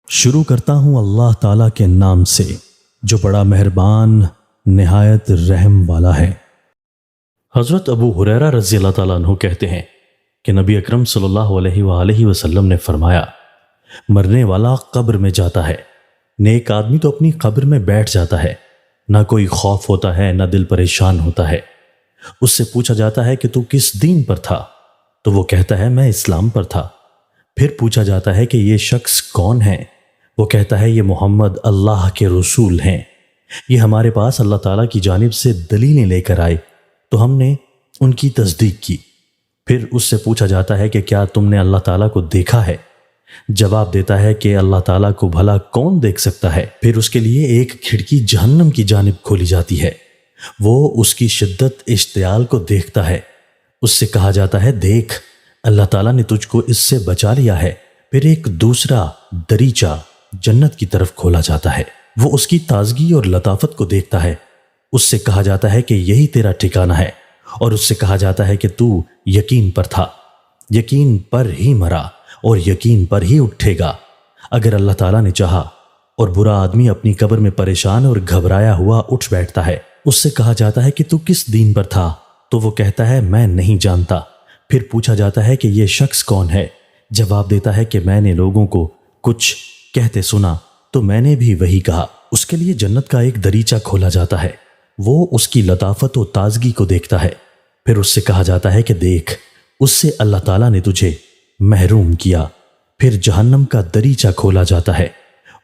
شروع کرتا ہوں اللہ تعالیٰ کے نام سے جو بڑا مہربان نہایت رحم والا ہے۔ حضرت ابو ہریرہ رضی اللہ تعالیٰ عنہ کہتے ہیں کہ نبی اکرم صلی اللہ علیہ وآلہ وسلم نے فرمایا، مرنے والا قبر میں جاتا ہے، نیک آدمی تو اپنی قبر میں بیٹھ جاتا ہے، نہ کوئی خوف ہوتا ہے نہ دل پریشان ہوتا ہے۔ اس سے پوچھا جاتا ہے کہ تو کس دین پر تھا؟ تو وہ کہتا ہے میں اسلام پر تھا۔ پھر پوچھا جاتا ہے کہ یہ شخص کون ہے؟ وہ کہتا ہے یہ محمد اللہ کے رسول ہیں، یہ ہمارے پاس اللہ تعالیٰ کی جانب سے دلیلیں لے کر آئے تو ہم نے ان کی تصدیق کی۔ پھر اس سے پوچھا جاتا ہے کہ کیا تم نے اللہ تعالیٰ کو دیکھا ہے؟ جواب دیتا ہے کہ اللہ تعالیٰ کو بھلا کون دیکھ سکتا ہے؟ پھر اس کے لیے ایک کھڑکی جہنم کی جانب کھولی جاتی ہے، وہ اس کی شدت اشتعال کو دیکھتا ہے۔ اس سے کہا جاتا ہے دیکھ اللہ تعالیٰ نے تجھ کو اس سے بچا لیا ہے۔ پھر ایک دوسرا دریچہ جنت کی طرف کھولا جاتا ہے، وہ اس کی تازگی اور لطافت کو دیکھتا ہے۔ اس سے کہا جاتا ہے کہ یہی تیرا ٹھکانہ ہے، اور اس سے کہا جاتا ہے کہ تو یقین پر تھا، یقین پر ہی مرا اور یقین پر ہی اٹھے گا اگر اللہ تعالیٰ نے چاہا۔ اور برا آدمی اپنی قبر میں پریشان اور گھبرایا ہوا اٹھ بیٹھتا ہے۔ اس سے کہا جاتا ہے کہ تو کس دین پر تھا؟ تو وہ کہتا ہے میں نہیں جانتا۔ پھر پوچھا جاتا ہے کہ یہ شخص کون ہے؟ جواب دیتا ہے کہ میں نے لوگوں کو کچھ کہتے سنا تو میں نے بھی وہی کہا۔ اس کے لیے جنت کا ایک دریچہ کھولا جاتا ہے، وہ اس کی لطافت و تازگی کو دیکھتا ہے۔ پھر اس سے کہا جاتا ہے کہ دیکھ اس سے اللہ تعالیٰ نے تجھے محروم کیا۔ پھر جہنم کا دریچہ کھولا جاتا ہے،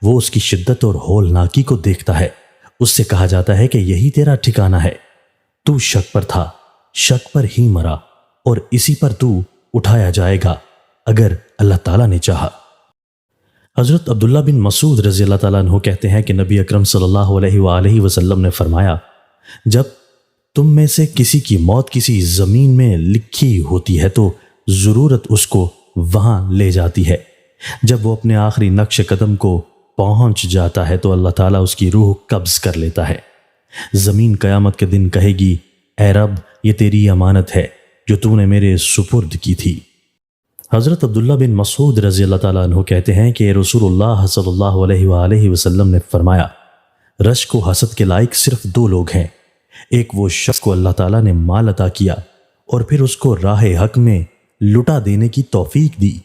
وہ اس کی شدت اور ہولناکی کو دیکھتا ہے۔ اس سے کہا جاتا ہے کہ یہی تیرا ٹھکانہ ہے، تو شک پر تھا، شک پر ہی مرا اور اسی پر تو اٹھایا جائے گا اگر اللہ تعالیٰ نے چاہا۔ حضرت عبداللہ بن مسعود رضی اللہ تعالیٰ عنہ کہتے ہیں کہ نبی اکرم صلی اللہ علیہ وآلہ وسلم نے فرمایا، جب تم میں سے کسی کی موت کسی زمین میں لکھی ہوتی ہے تو ضرورت اس کو وہاں لے جاتی ہے۔ جب وہ اپنے آخری نقش قدم کو پہنچ جاتا ہے تو اللہ تعالیٰ اس کی روح قبض کر لیتا ہے۔ زمین قیامت کے دن کہے گی، اے رب یہ تیری امانت ہے جو تو نے میرے سپرد کی تھی۔ حضرت عبداللہ بن مسعود رضی اللہ تعالیٰ عنہ کہتے ہیں کہ رسول اللہ صلی اللہ علیہ وآلہ وسلم نے فرمایا، رشک و حسد کے لائق صرف دو لوگ ہیں، ایک وہ شخص کو اللہ تعالیٰ نے مال عطا کیا اور پھر اس کو راہ حق میں لٹا دینے کی توفیق دی،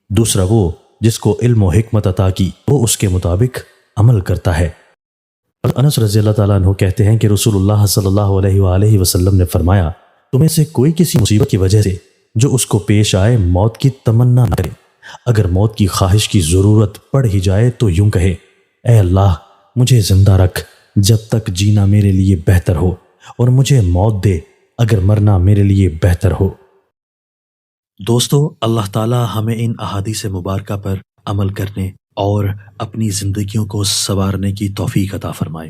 دوسرا وہ جس کو علم و حکمت عطا کی، وہ اس کے مطابق عمل کرتا ہے۔ انس رضی اللہ تعالیٰ عنہ کہتے ہیں کہ رسول اللہ صلی اللہ علیہ وآلہ وسلم نے فرمایا، تمہیں سے کوئی کسی مصیبت کی وجہ سے جو اس کو پیش آئے موت کی تمنا نہ کرے، اگر موت کی خواہش کی ضرورت پڑ ہی جائے تو یوں کہے، اے اللہ مجھے زندہ رکھ جب تک جینا میرے لیے بہتر ہو، اور مجھے موت دے اگر مرنا میرے لیے بہتر ہو۔ دوستو، اللہ تعالی ہمیں ان احادیث مبارکہ پر عمل کرنے اور اپنی زندگیوں کو سنوارنے کی توفیق عطا فرمائے۔